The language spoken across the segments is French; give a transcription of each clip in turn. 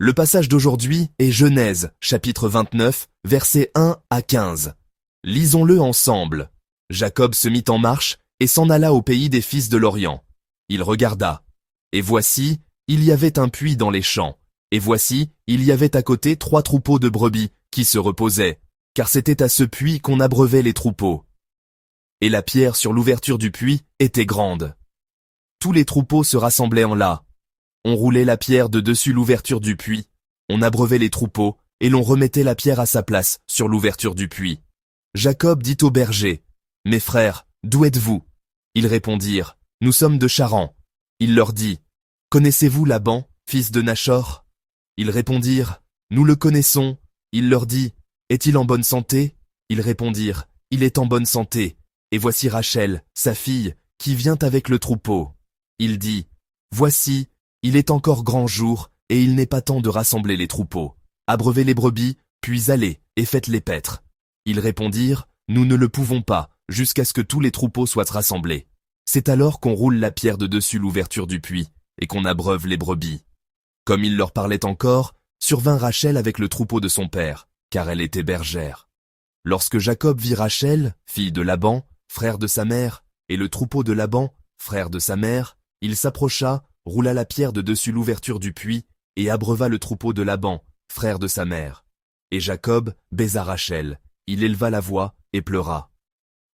Le passage d'aujourd'hui est Genèse, chapitre 29, versets 1 à 15. Lisons-le ensemble. Jacob se mit en marche et s'en alla au pays des fils de l'Orient. Il regarda. Et voici, il y avait un puits dans les champs. Et voici, il y avait à côté 3 troupeaux de brebis qui se reposaient, car c'était à ce puits qu'on abreuvait les troupeaux. Et la pierre sur l'ouverture du puits était grande. Tous les troupeaux se rassemblaient en là. On roulait la pierre de dessus l'ouverture du puits, on abreuvait les troupeaux, et l'on remettait la pierre à sa place sur l'ouverture du puits. Jacob dit aux bergers, « Mes frères, d'où êtes-vous » Ils répondirent, « Nous sommes de Charan. » Il leur dit, « Connaissez-vous Laban, fils de Nachor » Ils répondirent, « Nous le connaissons. » Il leur dit, « Est-il en bonne santé » Ils répondirent, « Il est en bonne santé. Et voici Rachel, sa fille, qui vient avec le troupeau. » Il dit, « Voici, il est encore grand jour, et il n'est pas temps de rassembler les troupeaux. Abreuvez les brebis, puis allez, et faites-les paître. » Ils répondirent, « Nous ne le pouvons pas, jusqu'à ce que tous les troupeaux soient rassemblés. » C'est alors qu'on roule la pierre de dessus l'ouverture du puits, et qu'on abreuve les brebis. Comme il leur parlait encore, survint Rachel avec le troupeau de son père, car elle était bergère. Lorsque Jacob vit Rachel, fille de Laban, frère de sa mère, et le troupeau de Laban, frère de sa mère, il s'approcha, roula la pierre de dessus l'ouverture du puits, et abreuva le troupeau de Laban, frère de sa mère. Et Jacob baisa Rachel, il éleva la voix et pleura.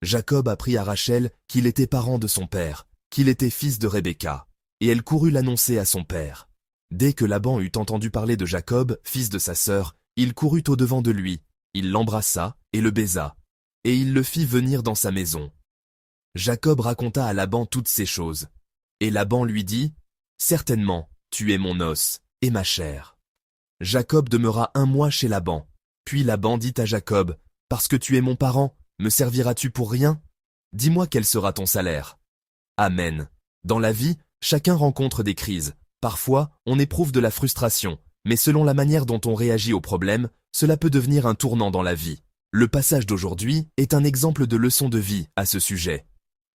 Jacob apprit à Rachel qu'il était parent de son père, qu'il était fils de Rebecca, et elle courut l'annoncer à son père. Dès que Laban eut entendu parler de Jacob, fils de sa sœur, il courut au-devant de lui, il l'embrassa et le baisa, et il le fit venir dans sa maison. Jacob raconta à Laban toutes ces choses, et Laban lui dit, « Certainement, tu es mon os et ma chair. » Jacob demeura 1 mois chez Laban, puis Laban dit à Jacob, « Parce que tu es mon parent, me serviras-tu pour rien? Dis-moi quel sera ton salaire. » Amen. Dans la vie, chacun rencontre des crises. Parfois, on éprouve de la frustration, mais selon la manière dont on réagit au problème, cela peut devenir un tournant dans la vie. Le passage d'aujourd'hui est un exemple de leçon de vie à ce sujet.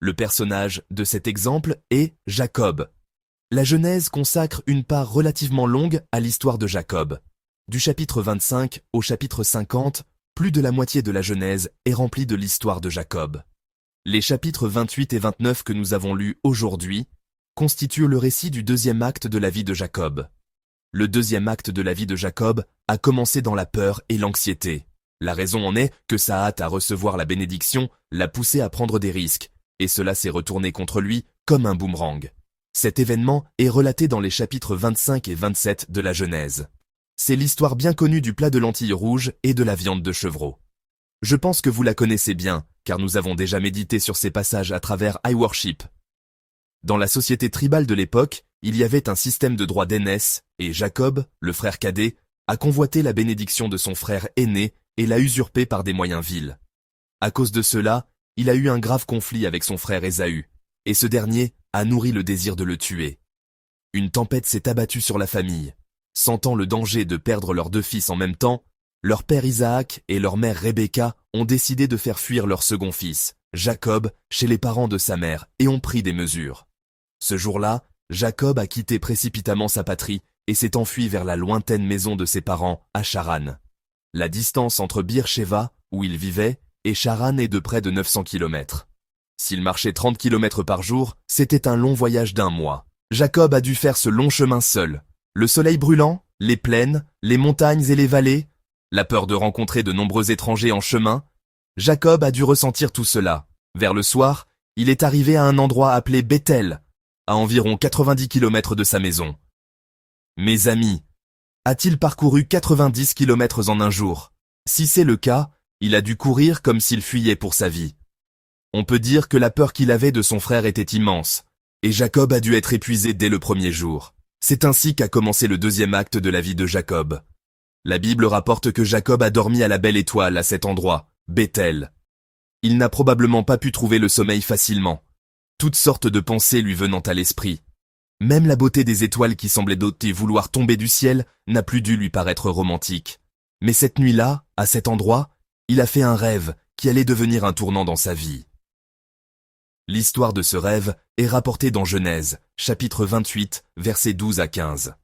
Le personnage de cet exemple est Jacob. La Genèse consacre une part relativement longue à l'histoire de Jacob. Du chapitre 25 au chapitre 50, plus de la moitié de la Genèse est remplie de l'histoire de Jacob. Les chapitres 28 et 29 que nous avons lus aujourd'hui constituent le récit du 2e acte de la vie de Jacob. Le 2e acte de la vie de Jacob a commencé dans la peur et l'anxiété. La raison en est que sa hâte à recevoir la bénédiction l'a poussé à prendre des risques, et cela s'est retourné contre lui comme un boomerang. Cet événement est relaté dans les chapitres 25 et 27 de la Genèse. C'est l'histoire bien connue du plat de lentilles rouges et de la viande de chevreau. Je pense que vous la connaissez bien, car nous avons déjà médité sur ces passages à travers iWorship. Dans la société tribale de l'époque, il y avait un système de droit d'aînesse, et Jacob, le frère cadet, a convoité la bénédiction de son frère aîné et l'a usurpée par des moyens vils. À cause de cela, il a eu un grave conflit avec son frère Ésaü, et ce dernier a nourri le désir de le tuer. Une tempête s'est abattue sur la famille. Sentant le danger de perdre leurs 2 fils en même temps, leur père Isaac et leur mère Rebecca ont décidé de faire fuir leur second fils, Jacob, chez les parents de sa mère et ont pris des mesures. Ce jour-là, Jacob a quitté précipitamment sa patrie et s'est enfui vers la lointaine maison de ses parents à Charan. La distance entre Beer-Sheva, où il vivait, et Charan est de près de 900 km. S'il marchait 30 km par jour, c'était un long voyage d'1 mois. Jacob a dû faire ce long chemin seul. Le soleil brûlant, les plaines, les montagnes et les vallées, la peur de rencontrer de nombreux étrangers en chemin, Jacob a dû ressentir tout cela. Vers le soir, il est arrivé à un endroit appelé Bethel, à environ 90 km de sa maison. Mes amis, a-t-il parcouru 90 km en un jour? Si c'est le cas, il a dû courir comme s'il fuyait pour sa vie. On peut dire que la peur qu'il avait de son frère était immense, et Jacob a dû être épuisé dès le premier jour. C'est ainsi qu'a commencé le 2e acte de la vie de Jacob. La Bible rapporte que Jacob a dormi à la belle étoile à cet endroit, Bethel. Il n'a probablement pas pu trouver le sommeil facilement. Toutes sortes de pensées lui venant à l'esprit. Même la beauté des étoiles qui semblaient doter vouloir tomber du ciel n'a plus dû lui paraître romantique. Mais cette nuit-là, à cet endroit, il a fait un rêve qui allait devenir un tournant dans sa vie. L'histoire de ce rêve est rapportée dans Genèse, chapitre 28, versets 12 à 15.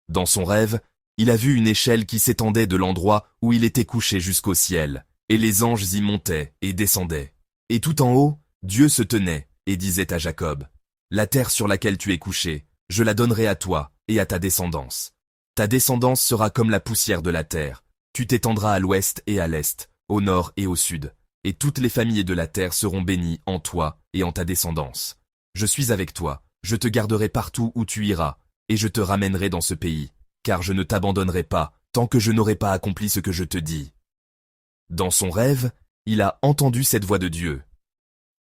Dans son rêve, Il a vu une échelle qui s'étendait de l'endroit où il était couché jusqu'au ciel, et les anges y montaient et descendaient. Et tout en haut, Dieu se tenait et disait à Jacob, « La terre sur laquelle tu es couché, je la donnerai à toi et à ta descendance. Ta descendance sera comme la poussière de la terre. Tu t'étendras à l'ouest et à l'est, au nord et au sud, et toutes les familles de la terre seront bénies en toi et en ta descendance. Je suis avec toi, je te garderai partout où tu iras, et je te ramènerai dans ce pays, car je ne t'abandonnerai pas tant que je n'aurai pas accompli ce que je te dis. » Dans son rêve, il a entendu cette voix de Dieu.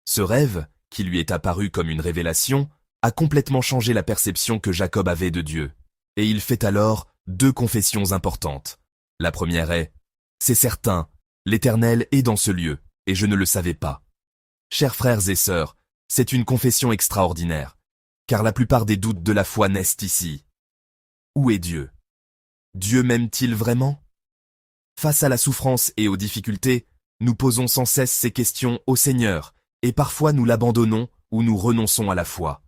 Ce rêve, qui lui est apparu comme une révélation, a complètement changé la perception que Jacob avait de Dieu. Et il fait alors 2 confessions importantes. La première est « C'est certain, l'Éternel est dans ce lieu, et je ne le savais pas. » Chers frères et sœurs, c'est une confession extraordinaire, car la plupart des doutes de la foi naissent ici. Où est Dieu? Dieu m'aime-t-il vraiment? Face à la souffrance et aux difficultés, nous posons sans cesse ces questions au Seigneur, et parfois nous l'abandonnons ou nous renonçons à la foi.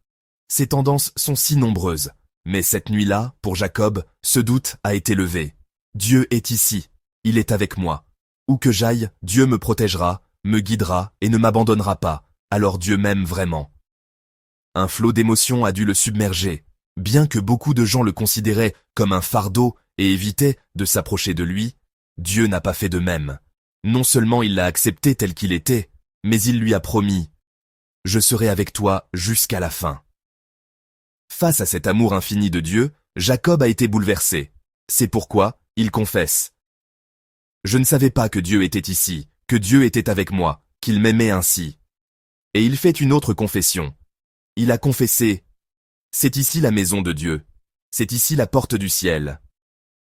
Ces tendances sont si nombreuses, mais cette nuit-là, pour Jacob, ce doute a été levé. Dieu est ici, il est avec moi. Où que j'aille, Dieu me protégera, me guidera et ne m'abandonnera pas, alors Dieu m'aime vraiment. Un flot d'émotions a dû le submerger, bien que beaucoup de gens le considéraient comme un fardeau et évitaient de s'approcher de lui. Dieu n'a pas fait de même. Non seulement il l'a accepté tel qu'il était, mais il lui a promis « Je serai avec toi jusqu'à la fin ». Face à cet amour infini de Dieu, Jacob a été bouleversé. C'est pourquoi il confesse « Je ne savais pas que Dieu était ici, que Dieu était avec moi, qu'il m'aimait ainsi. » Et il fait une autre confession. Il a confessé « C'est ici la maison de Dieu, c'est ici la porte du ciel. »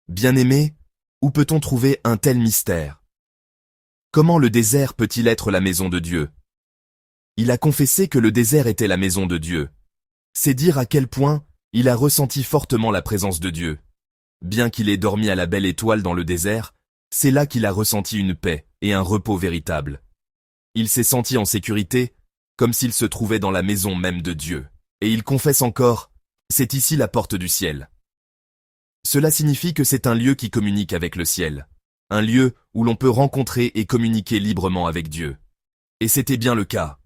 Bien-aimé, où peut-on trouver un tel mystère? Comment le désert peut-il être la maison de Dieu? Il a confessé que le désert était la maison de Dieu. C'est dire à quel point il a ressenti fortement la présence de Dieu. Bien qu'il ait dormi à la belle étoile dans le désert, c'est là qu'il a ressenti une paix et un repos véritable. Il s'est senti en sécurité, comme s'il se trouvait dans la maison même de Dieu. Et il confesse encore, c'est ici la porte du ciel. Cela signifie que c'est un lieu qui communique avec le ciel. Un lieu où l'on peut rencontrer et communiquer librement avec Dieu. Et c'était bien le cas.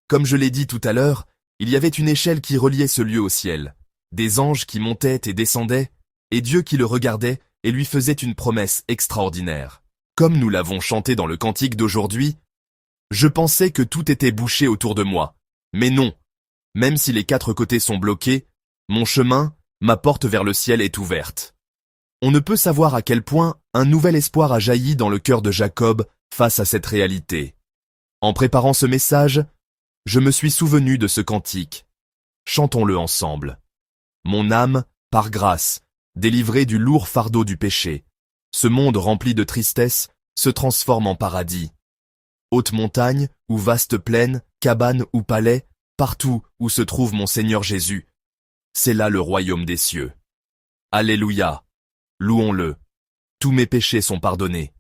Comme je l'ai dit tout à l'heure, il y avait une échelle qui reliait ce lieu au ciel, des anges qui montaient et descendaient, et Dieu qui le regardait et lui faisait une promesse extraordinaire. Comme nous l'avons chanté dans le cantique d'aujourd'hui, « Je pensais que tout était bouché autour de moi, mais non, même si les 4 côtés sont bloqués, mon chemin, ma porte vers le ciel est ouverte. » On ne peut savoir à quel point un nouvel espoir a jailli dans le cœur de Jacob face à cette réalité. En préparant ce message, je me suis souvenu de ce cantique. Chantons-le ensemble. Mon âme, par grâce, délivrée du lourd fardeau du péché, ce monde rempli de tristesse se transforme en paradis. Haute montagne ou vaste plaine, cabane ou palais, partout où se trouve mon Seigneur Jésus, c'est là le royaume des cieux. Alléluia! Louons-le. Tous mes péchés sont pardonnés.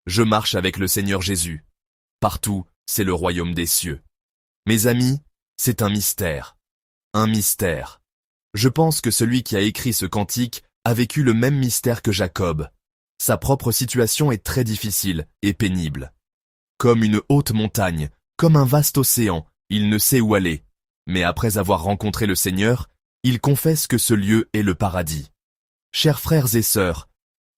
Je marche avec le Seigneur Jésus. Partout, c'est le royaume des cieux. Mes amis, c'est un mystère. Un mystère. Je pense que celui qui a écrit ce cantique a vécu le même mystère que Jacob. Sa propre situation est très difficile et pénible. Comme une haute montagne, comme un vaste océan, il ne sait où aller. Mais après avoir rencontré le Seigneur, il confesse que ce lieu est le paradis. Chers frères et sœurs,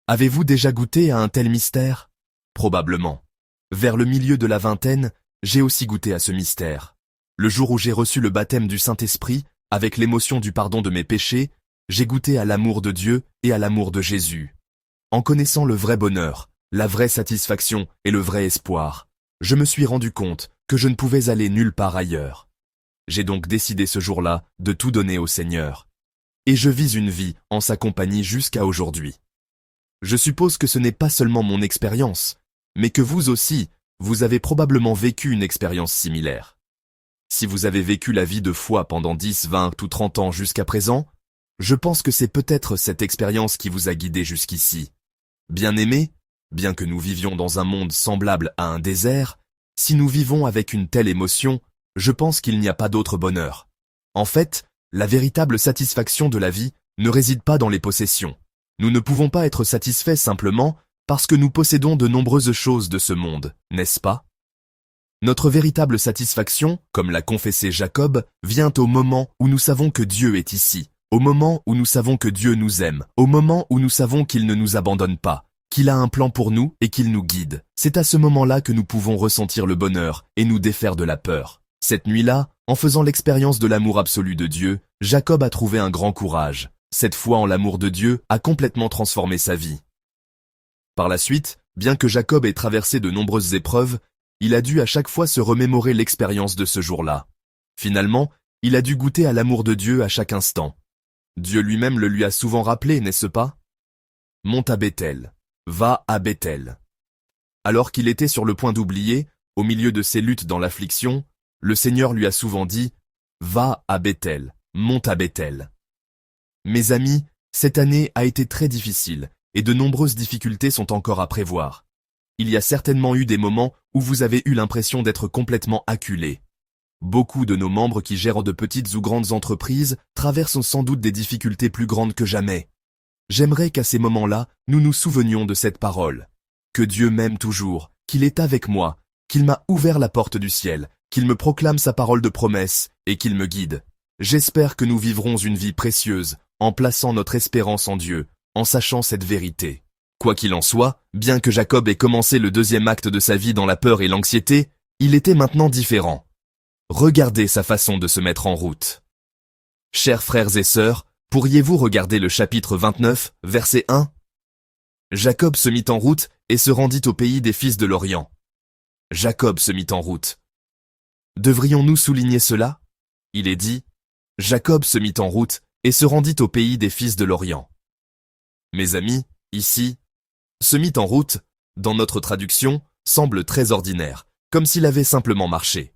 avez-vous déjà goûté à un tel mystère? Probablement. Vers le milieu de la vingtaine, j'ai aussi goûté à ce mystère. Le jour où j'ai reçu le baptême du Saint-Esprit, avec l'émotion du pardon de mes péchés, j'ai goûté à l'amour de Dieu et à l'amour de Jésus. En connaissant le vrai bonheur, la vraie satisfaction et le vrai espoir, je me suis rendu compte que je ne pouvais aller nulle part ailleurs. J'ai donc décidé ce jour-là de tout donner au Seigneur. Et je vis une vie en sa compagnie jusqu'à aujourd'hui. Je suppose que ce n'est pas seulement mon expérience, mais que vous aussi, vous avez probablement vécu une expérience similaire. Si vous avez vécu la vie de foi pendant 10, 20 ou 30 ans jusqu'à présent, je pense que c'est peut-être cette expérience qui vous a guidé jusqu'ici. Bien-aimés, bien que nous vivions dans un monde semblable à un désert, si nous vivons avec une telle émotion, je pense qu'il n'y a pas d'autre bonheur. En fait, la véritable satisfaction de la vie ne réside pas dans les possessions, Nous ne pouvons pas être satisfaits simplement parce que nous possédons de nombreuses choses de ce monde, n'est-ce pas? Notre véritable satisfaction, comme l'a confessé Jacob, vient au moment où nous savons que Dieu est ici, au moment où nous savons que Dieu nous aime, au moment où nous savons qu'il ne nous abandonne pas, qu'il a un plan pour nous et qu'il nous guide. C'est à ce moment-là que nous pouvons ressentir le bonheur et nous défaire de la peur. Cette nuit-là, en faisant l'expérience de l'amour absolu de Dieu, Jacob a trouvé un grand courage. Cette foi en l'amour de Dieu a complètement transformé sa vie. Par la suite, bien que Jacob ait traversé de nombreuses épreuves, il a dû à chaque fois se remémorer l'expérience de ce jour-là. Finalement, il a dû goûter à l'amour de Dieu à chaque instant. Dieu lui-même le lui a souvent rappelé, n'est-ce pas? Monte à Béthel. Va à Béthel. Alors qu'il était sur le point d'oublier, au milieu de ses luttes dans l'affliction, le Seigneur lui a souvent dit « Va à Béthel, monte à Béthel ». Mes amis, cette année a été très difficile et de nombreuses difficultés sont encore à prévoir. Il y a certainement eu des moments où vous avez eu l'impression d'être complètement acculé. Beaucoup de nos membres qui gèrent de petites ou grandes entreprises traversent sans doute des difficultés plus grandes que jamais. J'aimerais qu'à ces moments-là, nous nous souvenions de cette parole. Que Dieu m'aime toujours, qu'il est avec moi, qu'il m'a ouvert la porte du ciel, qu'il me proclame sa parole de promesse et qu'il me guide. J'espère que nous vivrons une vie précieuse en plaçant notre espérance en Dieu, en sachant cette vérité. Quoi qu'il en soit, bien que Jacob ait commencé le deuxième acte de sa vie dans la peur et l'anxiété, il était maintenant différent. Regardez sa façon de se mettre en route. Chers frères et sœurs, pourriez-vous regarder le chapitre 29, verset 1? Jacob se mit en route et se rendit au pays des fils de l'Orient. Jacob se mit en route. Devrions-nous souligner cela? Il est dit, Jacob se mit en route et se rendit au pays des fils de l'Orient. Mes amis, ici, se mit en route, dans notre traduction, semble très ordinaire, comme s'il avait simplement marché.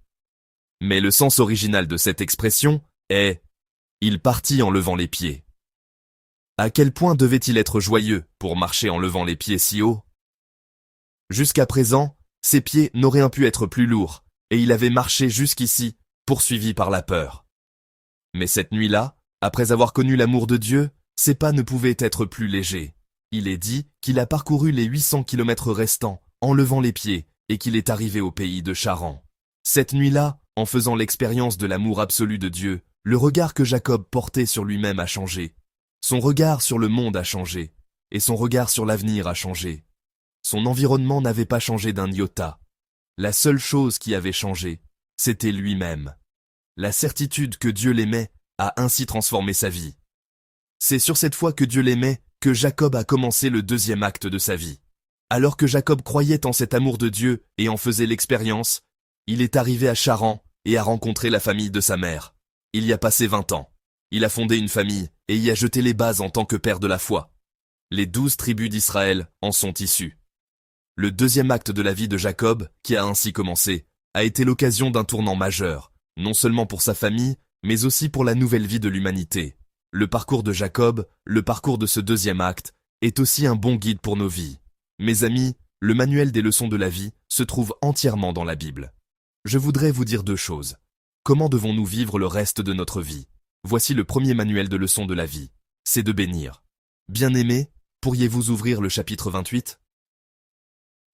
Mais le sens original de cette expression est « il partit en levant les pieds ». À quel point devait-il être joyeux pour marcher en levant les pieds si haut? Jusqu'à présent, ses pieds n'auraient pu être plus lourds, et il avait marché jusqu'ici, poursuivi par la peur. Mais cette nuit-là, après avoir connu l'amour de Dieu, ses pas ne pouvaient être plus légers. Il est dit qu'il a parcouru les 800 kilomètres restants en levant les pieds et qu'il est arrivé au pays de Charan. Cette nuit-là, en faisant l'expérience de l'amour absolu de Dieu, le regard que Jacob portait sur lui-même a changé. Son regard sur le monde a changé, et son regard sur l'avenir a changé. Son environnement n'avait pas changé d'un iota. La seule chose qui avait changé, c'était lui-même. La certitude que Dieu l'aimait a ainsi transformé sa vie. C'est sur cette foi que Dieu l'aimait que Jacob a commencé le deuxième acte de sa vie. Alors que Jacob croyait en cet amour de Dieu et en faisait l'expérience, il est arrivé à Charan et a rencontré la famille de sa mère. Il y a passé 20 ans. Il a fondé une famille et y a jeté les bases en tant que père de la foi. Les 12 tribus d'Israël en sont issues. Le deuxième acte de la vie de Jacob, qui a ainsi commencé, a été l'occasion d'un tournant majeur, non seulement pour sa famille, mais aussi pour la nouvelle vie de l'humanité. Le parcours de Jacob, le parcours de ce deuxième acte, est aussi un bon guide pour nos vies. Mes amis, le manuel des leçons de la vie se trouve entièrement dans la Bible. Je voudrais vous dire 2 choses. Comment devons-nous vivre le reste de notre vie? Voici le premier manuel de leçons de la vie. C'est de bénir. Bien-aimés, pourriez-vous ouvrir le chapitre 28?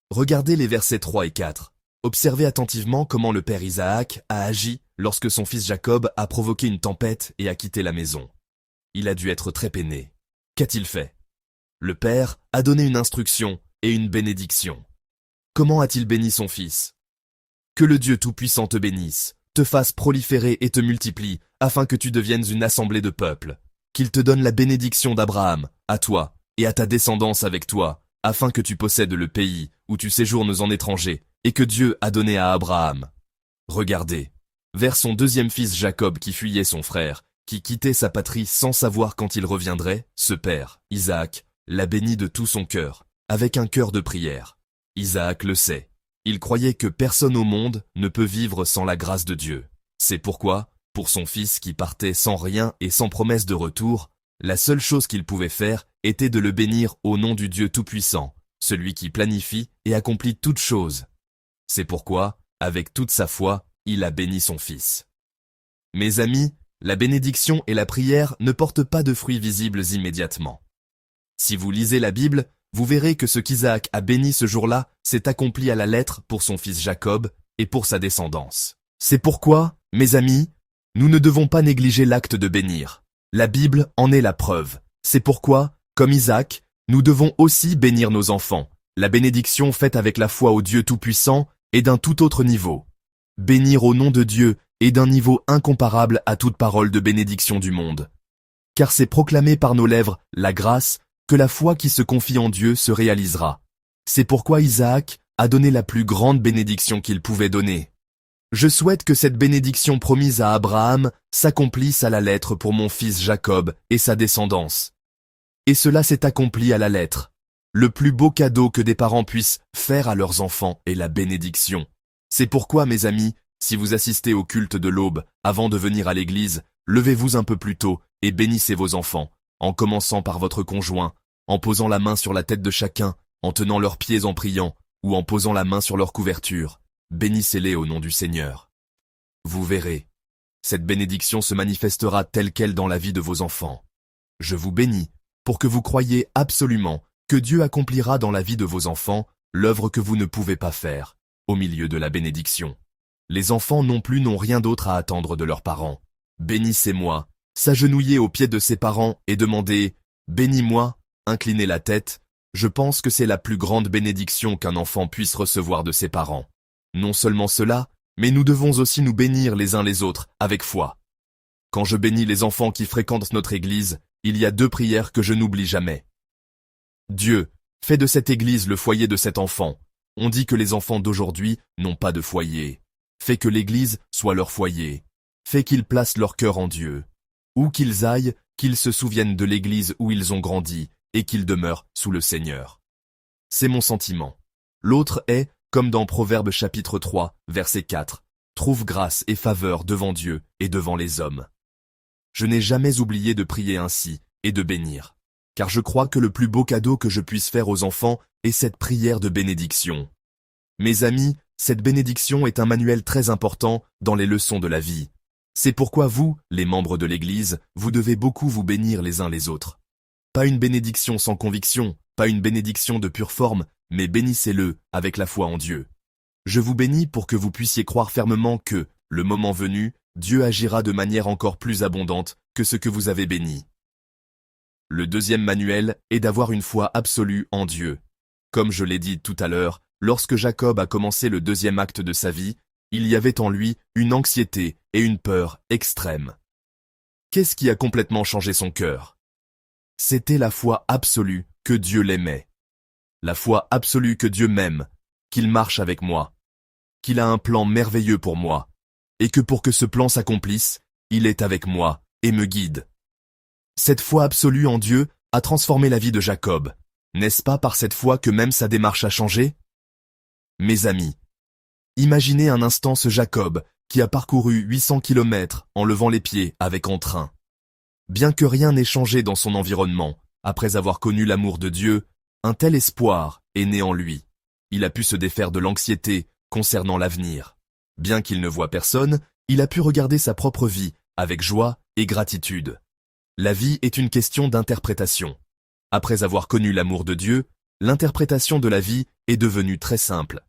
Regardez les versets 3 et 4. Observez attentivement comment le père Isaac a agi lorsque son fils Jacob a provoqué une tempête et a quitté la maison. Il a dû être très peiné. Qu'a-t-il fait? Le père a donné une instruction et une bénédiction. Comment a-t-il béni son fils? Que le Dieu Tout-Puissant te bénisse, te fasse proliférer et te multiplie, afin que tu deviennes une assemblée de peuples. Qu'il te donne la bénédiction d'Abraham, à toi, et à ta descendance avec toi, afin que tu possèdes le pays où tu séjournes en étranger, et que Dieu a donné à Abraham. Regardez, vers son deuxième fils Jacob qui fuyait son frère, qui quittait sa patrie sans savoir quand il reviendrait, ce père, Isaac, l'a béni de tout son cœur, avec un cœur de prière. Isaac le sait. Il croyait que personne au monde ne peut vivre sans la grâce de Dieu. C'est pourquoi, pour son fils qui partait sans rien et sans promesse de retour, la seule chose qu'il pouvait faire était de le bénir au nom du Dieu Tout-Puissant, celui qui planifie et accomplit toutes choses. C'est pourquoi, avec toute sa foi, il a béni son fils. Mes amis, la bénédiction et la prière ne portent pas de fruits visibles immédiatement. Si vous lisez la Bible, vous verrez que ce qu'Isaac a béni ce jour-là s'est accompli à la lettre pour son fils Jacob et pour sa descendance. C'est pourquoi, mes amis, nous ne devons pas négliger l'acte de bénir. La Bible en est la preuve. C'est pourquoi, comme Isaac, nous devons aussi bénir nos enfants. La bénédiction faite avec la foi au Dieu Tout-Puissant est d'un tout autre niveau. Bénir au nom de Dieu est d'un niveau incomparable à toute parole de bénédiction du monde. Car c'est proclamé par nos lèvres la grâce que la foi qui se confie en Dieu se réalisera. C'est pourquoi Isaac a donné la plus grande bénédiction qu'il pouvait donner. Je souhaite que cette bénédiction promise à Abraham s'accomplisse à la lettre pour mon fils Jacob et sa descendance. Et cela s'est accompli à la lettre. Le plus beau cadeau que des parents puissent faire à leurs enfants est la bénédiction. C'est pourquoi, mes amis, si vous assistez au culte de l'aube avant de venir à l'église, levez-vous un peu plus tôt et bénissez vos enfants, en commençant par votre conjoint, en posant la main sur la tête de chacun, en tenant leurs pieds en priant, ou en posant la main sur leur couverture. Bénissez-les au nom du Seigneur. Vous verrez, cette bénédiction se manifestera telle qu'elle dans la vie de vos enfants. Je vous bénis, pour que vous croyiez absolument que Dieu accomplira dans la vie de vos enfants l'œuvre que vous ne pouvez pas faire, au milieu de la bénédiction. Les enfants non plus n'ont rien d'autre à attendre de leurs parents. Bénissez-moi, s'agenouiller aux pieds de ses parents et demander « Bénis-moi », incliner la tête, je pense que c'est la plus grande bénédiction qu'un enfant puisse recevoir de ses parents. Non seulement cela, mais nous devons aussi nous bénir les uns les autres avec foi. Quand je bénis les enfants qui fréquentent notre église, il y a 2 prières que je n'oublie jamais. Dieu, fais de cette église le foyer de cet enfant. On dit que les enfants d'aujourd'hui n'ont pas de foyer. Fais que l'église soit leur foyer. Fais qu'ils placent leur cœur en Dieu. Où qu'ils aillent, qu'ils se souviennent de l'église où ils ont grandi et qu'ils demeurent sous le Seigneur. C'est mon sentiment. L'autre est, comme dans Proverbes chapitre 3, verset 4, « Trouve grâce et faveur devant Dieu et devant les hommes. » Je n'ai jamais oublié de prier ainsi et de bénir, car je crois que le plus beau cadeau que je puisse faire aux enfants est cette prière de bénédiction. Mes amis, cette bénédiction est un manuel très important dans les leçons de la vie. C'est pourquoi vous, les membres de l'Église, vous devez beaucoup vous bénir les uns les autres. Pas une bénédiction sans conviction, pas une bénédiction de pure forme, mais bénissez-le avec la foi en Dieu. Je vous bénis pour que vous puissiez croire fermement que, le moment venu, Dieu agira de manière encore plus abondante que ce que vous avez béni. Le deuxième manuel est d'avoir une foi absolue en Dieu. Comme je l'ai dit tout à l'heure, lorsque Jacob a commencé le 2e acte de sa vie, il y avait en lui une anxiété et une peur extrêmes. Qu'est-ce qui a complètement changé son cœur? C'était la foi absolue que Dieu l'aimait. La foi absolue que Dieu m'aime, qu'il marche avec moi, qu'il a un plan merveilleux pour moi, et que pour que ce plan s'accomplisse, il est avec moi et me guide. Cette foi absolue en Dieu a transformé la vie de Jacob. N'est-ce pas par cette foi que même sa démarche a changé? Mes amis, imaginez un instant ce Jacob qui a parcouru 800 kilomètres en levant les pieds avec entrain. Bien que rien n'ait changé dans son environnement, après avoir connu l'amour de Dieu, un tel espoir est né en lui. Il a pu se défaire de l'anxiété concernant l'avenir. Bien qu'il ne voie personne, il a pu regarder sa propre vie avec joie et gratitude. La vie est une question d'interprétation. Après avoir connu l'amour de Dieu, l'interprétation de la vie est devenue très simple.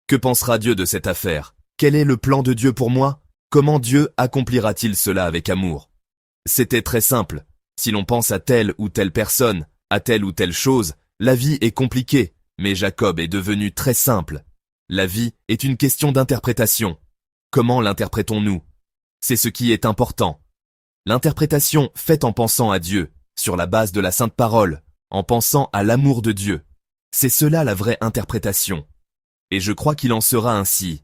Que pensera Dieu de cette affaire? Quel est le plan de Dieu pour moi? Comment Dieu accomplira-t-il cela avec amour? C'était très simple. Si l'on pense à telle ou telle personne, à telle ou telle chose, la vie est compliquée, mais Jacob est devenu très simple. La vie est une question d'interprétation. Comment l'interprétons-nous? C'est ce qui est important. L'interprétation faite en pensant à Dieu, sur la base de la Sainte Parole, en pensant à l'amour de Dieu. C'est cela la vraie interprétation. Et je crois qu'il en sera ainsi.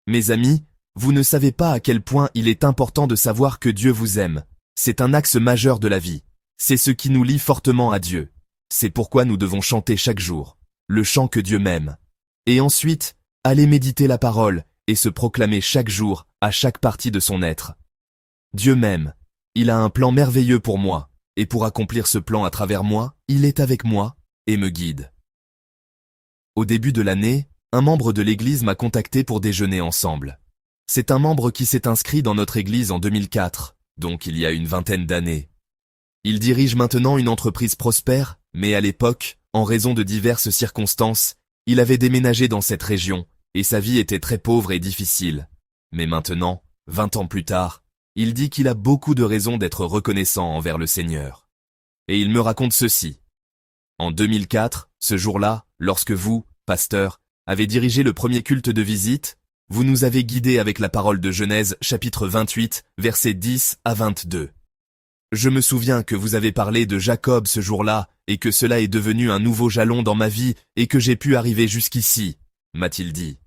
Mes amis, vous ne savez pas à quel point il est important de savoir que Dieu vous aime. C'est un axe majeur de la vie. C'est ce qui nous lie fortement à Dieu. C'est pourquoi nous devons chanter chaque jour, le chant que Dieu m'aime. Et ensuite, aller méditer la parole et se proclamer chaque jour à chaque partie de son être. Dieu m'aime. Il a un plan merveilleux pour moi, et pour accomplir ce plan à travers moi, il est avec moi et me guide. Au début de l'année, un membre de l'église m'a contacté pour déjeuner ensemble. C'est un membre qui s'est inscrit dans notre église en 2004, donc il y a une vingtaine d'années. Il dirige maintenant une entreprise prospère Mais à l'époque, en raison de diverses circonstances, il avait déménagé dans cette région, et sa vie était très pauvre et difficile. Mais maintenant, 20 ans plus tard, il dit qu'il a beaucoup de raisons d'être reconnaissant envers le Seigneur. Et il me raconte ceci. En 2004, ce jour-là, lorsque vous, pasteur, avez dirigé le premier culte de visite, vous nous avez guidés avec la parole de Genèse, chapitre 28, versets 10 à 22. Je me souviens que vous avez parlé de Jacob ce jour-là, et que cela est devenu un nouveau jalon dans ma vie, et que j'ai pu arriver jusqu'ici, m'a-t-il dit.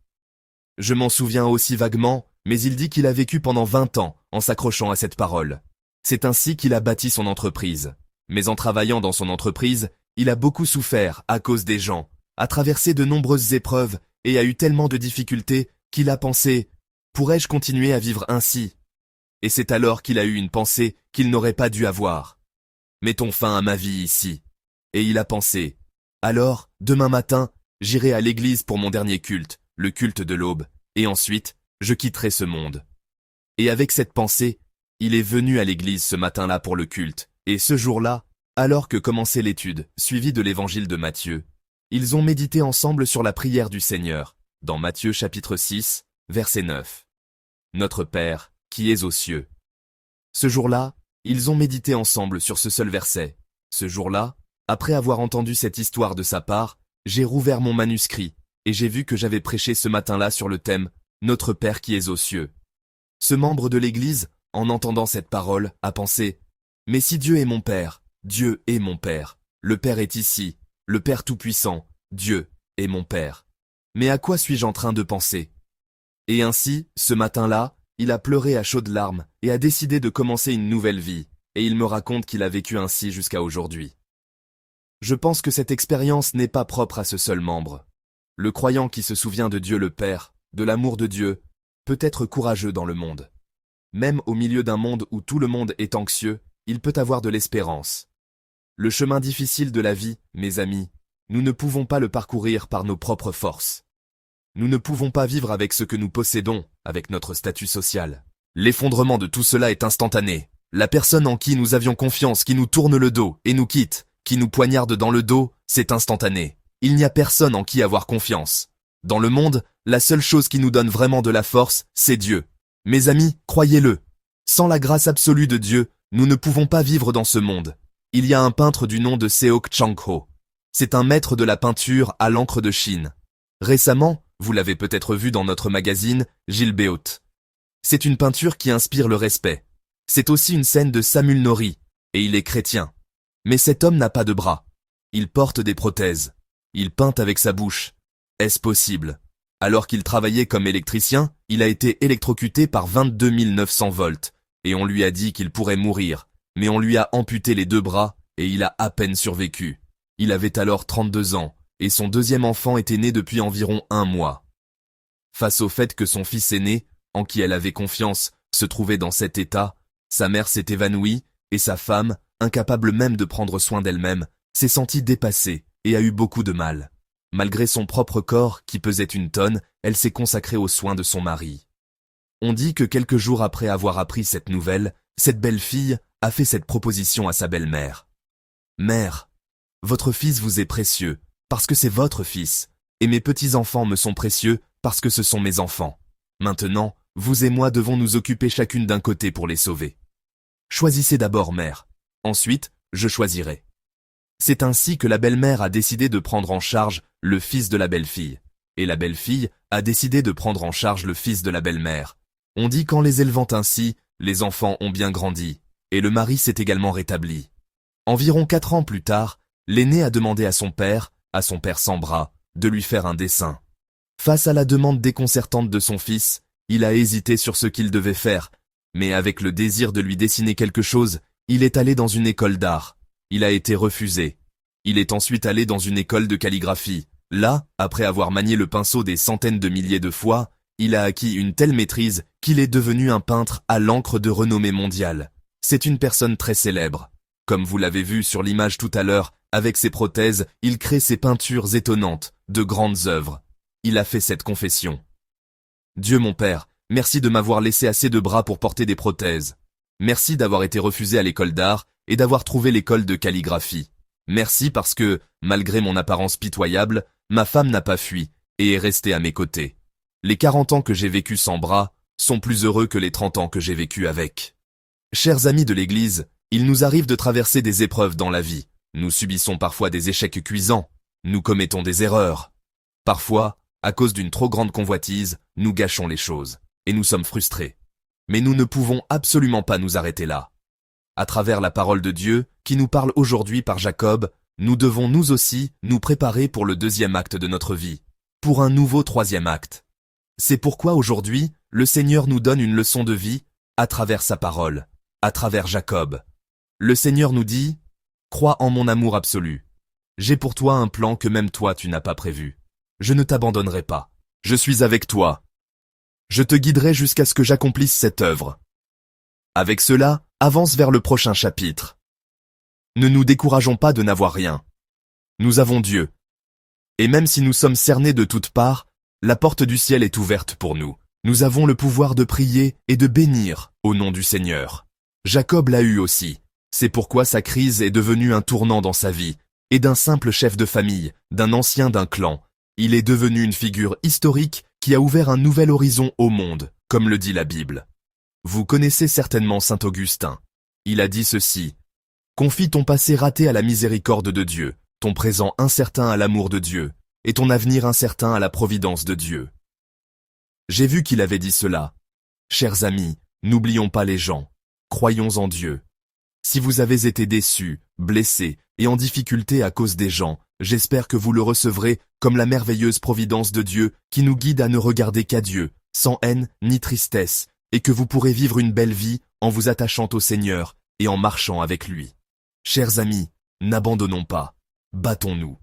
Je m'en souviens aussi vaguement, mais il dit qu'il a vécu pendant 20 ans en s'accrochant à cette parole. C'est ainsi qu'il a bâti son entreprise. Mais en travaillant dans son entreprise, il a beaucoup souffert à cause des gens, a traversé de nombreuses épreuves et a eu tellement de difficultés qu'il a pensé « Pourrais-je continuer à vivre ainsi ?» Et c'est alors qu'il a eu une pensée qu'il n'aurait pas dû avoir. « Mettons fin à ma vie ici. » Et il a pensé « Alors, demain matin, j'irai à l'église pour mon dernier culte, le culte de l'aube, et ensuite, je quitterai ce monde. » Et avec cette pensée, il est venu à l'église ce matin-là pour le culte, et ce jour-là, alors que commençait l'étude, suivie de l'évangile de Matthieu, ils ont médité ensemble sur la prière du Seigneur, dans Matthieu chapitre 6, verset 9. Notre Père, qui es aux cieux. Ce jour-là, ils ont médité ensemble sur ce seul verset. Ce jour-là, après avoir entendu cette histoire de sa part, j'ai rouvert mon manuscrit, et j'ai vu que j'avais prêché ce matin-là sur le thème « Notre Père qui es aux cieux ». Ce membre de l'Église, en entendant cette parole, a pensé « Mais si Dieu est mon Père, Dieu est mon Père. Le Père est ici, le Père Tout-Puissant, Dieu est mon Père. Mais à quoi suis-je en train de penser ?» Et ainsi, ce matin-là, il a pleuré à chaudes larmes et a décidé de commencer une nouvelle vie, et il me raconte qu'il a vécu ainsi jusqu'à aujourd'hui. Je pense que cette expérience n'est pas propre à ce seul membre. Le croyant qui se souvient de Dieu le Père, de l'amour de Dieu, peut être courageux dans le monde. Même au milieu d'un monde où tout le monde est anxieux, il peut avoir de l'espérance. Le chemin difficile de la vie, mes amis, nous ne pouvons pas le parcourir par nos propres forces. Nous ne pouvons pas vivre avec ce que nous possédons, avec notre statut social. L'effondrement de tout cela est instantané. La personne en qui nous avions confiance qui nous tourne le dos et nous quitte, qui nous poignarde dans le dos, c'est instantané. Il n'y a personne en qui avoir confiance. Dans le monde, la seule chose qui nous donne vraiment de la force, c'est Dieu. Mes amis, croyez-le. Sans la grâce absolue de Dieu, nous ne pouvons pas vivre dans ce monde. Il y a un peintre du nom de Seok Chang-ho. C'est un maître de la peinture à l'encre de Chine. Récemment, vous l'avez peut-être vu dans notre magazine, Gilles Béot. C'est une peinture qui inspire le respect. C'est aussi une scène de Samul Nori, et il est chrétien. Mais cet homme n'a pas de bras. Il porte des prothèses. Il peint avec sa bouche. Est-ce possible? Alors qu'il travaillait comme électricien, il a été électrocuté par 22 900 volts, et on lui a dit qu'il pourrait mourir, mais on lui a amputé les 2 bras, et il a à peine survécu. Il avait alors 32 ans, et son deuxième enfant était né depuis environ 1 mois. Face au fait que son fils aîné, en qui elle avait confiance, se trouvait dans cet état, sa mère s'est évanouie, et sa femme, incapable même de prendre soin d'elle-même, s'est sentie dépassée, et a eu beaucoup de mal. Malgré son propre corps, qui pesait 1 tonne, elle s'est consacrée aux soins de son mari. On dit que quelques jours après avoir appris cette nouvelle, cette belle fille a fait cette proposition à sa belle-mère. « Mère, votre fils vous est précieux, parce que c'est votre fils, et mes petits-enfants me sont précieux, parce que ce sont mes enfants. Maintenant, vous et moi devons nous occuper chacune d'un côté pour les sauver. Choisissez d'abord, mère. Ensuite, je choisirai. » C'est ainsi que la belle-mère a décidé de prendre en charge le fils de la belle-fille, et la belle-fille a décidé de prendre en charge le fils de la belle-mère. On dit qu'en les élevant ainsi, les enfants ont bien grandi, et le mari s'est également rétabli. Environ 4 ans plus tard, l'aîné a demandé à son père sans bras, de lui faire un dessin. Face à la demande déconcertante de son fils, il a hésité sur ce qu'il devait faire, mais avec le désir de lui dessiner quelque chose, il est allé dans une école d'art. Il a été refusé. Il est ensuite allé dans une école de calligraphie. Là, après avoir manié le pinceau des centaines de milliers de fois, il a acquis une telle maîtrise qu'il est devenu un peintre à l'encre de renommée mondiale. C'est une personne très célèbre. Comme vous l'avez vu sur l'image tout à l'heure, avec ses prothèses, il crée ses peintures étonnantes, de grandes œuvres. Il a fait cette confession. « Dieu mon Père, merci de m'avoir laissé assez de bras pour porter des prothèses. Merci d'avoir été refusé à l'école d'art et d'avoir trouvé l'école de calligraphie. Merci parce que, malgré mon apparence pitoyable, ma femme n'a pas fui et est restée à mes côtés. Les 40 ans que j'ai vécus sans bras sont plus heureux que les 30 ans que j'ai vécus avec. Chers amis de l'Église, il nous arrive de traverser des épreuves dans la vie. Nous subissons parfois des échecs cuisants. Nous commettons des erreurs. Parfois, à cause d'une trop grande convoitise, nous gâchons les choses, et nous sommes frustrés. Mais nous ne pouvons absolument pas nous arrêter là. À travers la parole de Dieu, qui nous parle aujourd'hui par Jacob, nous devons nous aussi nous préparer pour le deuxième acte de notre vie, pour un nouveau troisième acte. C'est pourquoi aujourd'hui, le Seigneur nous donne une leçon de vie, à travers sa parole, à travers Jacob. Le Seigneur nous dit, « Crois en mon amour absolu. J'ai pour toi un plan que même toi tu n'as pas prévu. Je ne t'abandonnerai pas. Je suis avec toi. Je te guiderai jusqu'à ce que j'accomplisse cette œuvre. » Avec cela, avance vers le prochain chapitre. Ne nous décourageons pas de n'avoir rien. Nous avons Dieu. Et même si nous sommes cernés de toutes parts, la porte du ciel est ouverte pour nous. Nous avons le pouvoir de prier et de bénir au nom du Seigneur. Jacob l'a eu aussi. C'est pourquoi sa crise est devenue un tournant dans sa vie. Et d'un simple chef de famille, d'un ancien d'un clan, il est devenu une figure historique qui a ouvert un nouvel horizon au monde, comme le dit la Bible. Vous connaissez certainement saint Augustin. Il a dit ceci. « Confie ton passé raté à la miséricorde de Dieu, ton présent incertain à l'amour de Dieu, et ton avenir incertain à la providence de Dieu. » J'ai vu qu'il avait dit cela. Chers amis, n'oublions pas les gens. Croyons en Dieu. Si vous avez été déçus, blessés et en difficulté à cause des gens, j'espère que vous le recevrez comme la merveilleuse providence de Dieu qui nous guide à ne regarder qu'à Dieu, sans haine ni tristesse, et que vous pourrez vivre une belle vie en vous attachant au Seigneur et en marchant avec lui. Chers amis, n'abandonnons pas, battons-nous.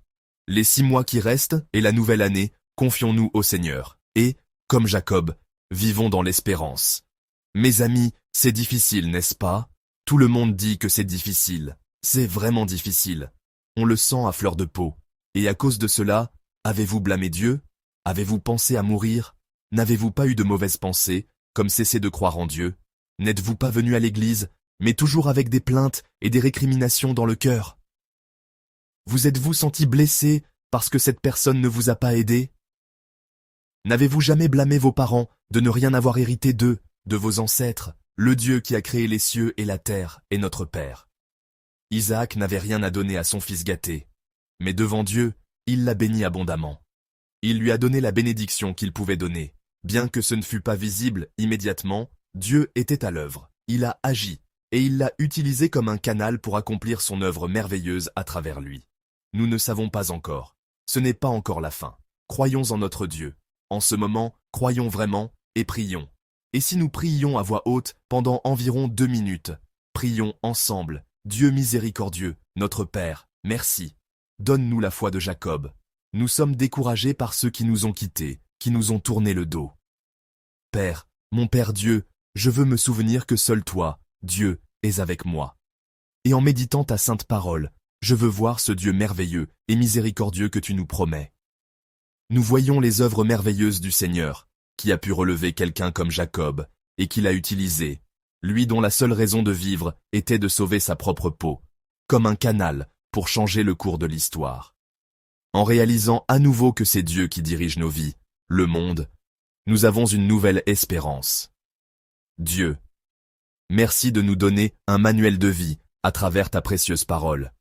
Les 6 mois qui restent et la nouvelle année, confions-nous au Seigneur, et, comme Jacob, vivons dans l'espérance. Mes amis, c'est difficile, n'est-ce pas? Tout le monde dit que c'est difficile. C'est vraiment difficile. On le sent à fleur de peau. Et à cause de cela, avez-vous blâmé Dieu? Avez-vous pensé à mourir? N'avez-vous pas eu de mauvaises pensées, comme cesser de croire en Dieu? N'êtes-vous pas venu à l'église, mais toujours avec des plaintes et des récriminations dans le cœur? Vous êtes-vous senti blessé parce que cette personne ne vous a pas aidé? N'avez-vous jamais blâmé vos parents de ne rien avoir hérité d'eux, de vos ancêtres, le Dieu qui a créé les cieux et la terre est notre Père? Isaac n'avait rien à donner à son fils gâté, mais devant Dieu, il l'a béni abondamment. Il lui a donné la bénédiction qu'il pouvait donner. Bien que ce ne fût pas visible immédiatement, Dieu était à l'œuvre. Il a agi, et il l'a utilisé comme un canal pour accomplir son œuvre merveilleuse à travers lui. Nous ne savons pas encore. Ce n'est pas encore la fin. Croyons en notre Dieu. En ce moment, croyons vraiment et prions. Et si nous prions à voix haute pendant environ 2 minutes, prions ensemble. Dieu miséricordieux, notre Père, merci. Donne-nous la foi de Jacob. Nous sommes découragés par ceux qui nous ont quittés, qui nous ont tourné le dos. Père, mon Père Dieu, je veux me souvenir que seul toi, Dieu, es avec moi. Et en méditant ta sainte parole, je veux voir ce Dieu merveilleux et miséricordieux que tu nous promets. Nous voyons les œuvres merveilleuses du Seigneur, qui a pu relever quelqu'un comme Jacob, et qui l'a utilisé, lui dont la seule raison de vivre était de sauver sa propre peau, comme un canal pour changer le cours de l'histoire. En réalisant à nouveau que c'est Dieu qui dirige nos vies, le monde, nous avons une nouvelle espérance. Dieu, merci de nous donner un manuel de vie à travers ta précieuse parole.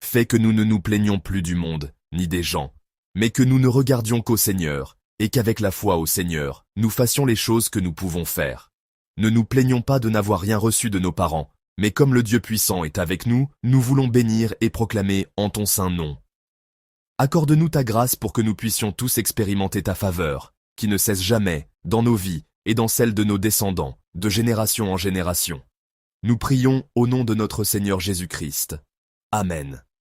Fais que nous ne nous plaignions plus du monde, ni des gens, mais que nous ne regardions qu'au Seigneur, et qu'avec la foi au Seigneur, nous fassions les choses que nous pouvons faire. Ne nous plaignons pas de n'avoir rien reçu de nos parents, mais comme le Dieu puissant est avec nous, nous voulons bénir et proclamer en ton saint nom. Accorde-nous ta grâce pour que nous puissions tous expérimenter ta faveur, qui ne cesse jamais, dans nos vies et dans celles de nos descendants, de génération en génération. Nous prions au nom de notre Seigneur Jésus-Christ. Amen.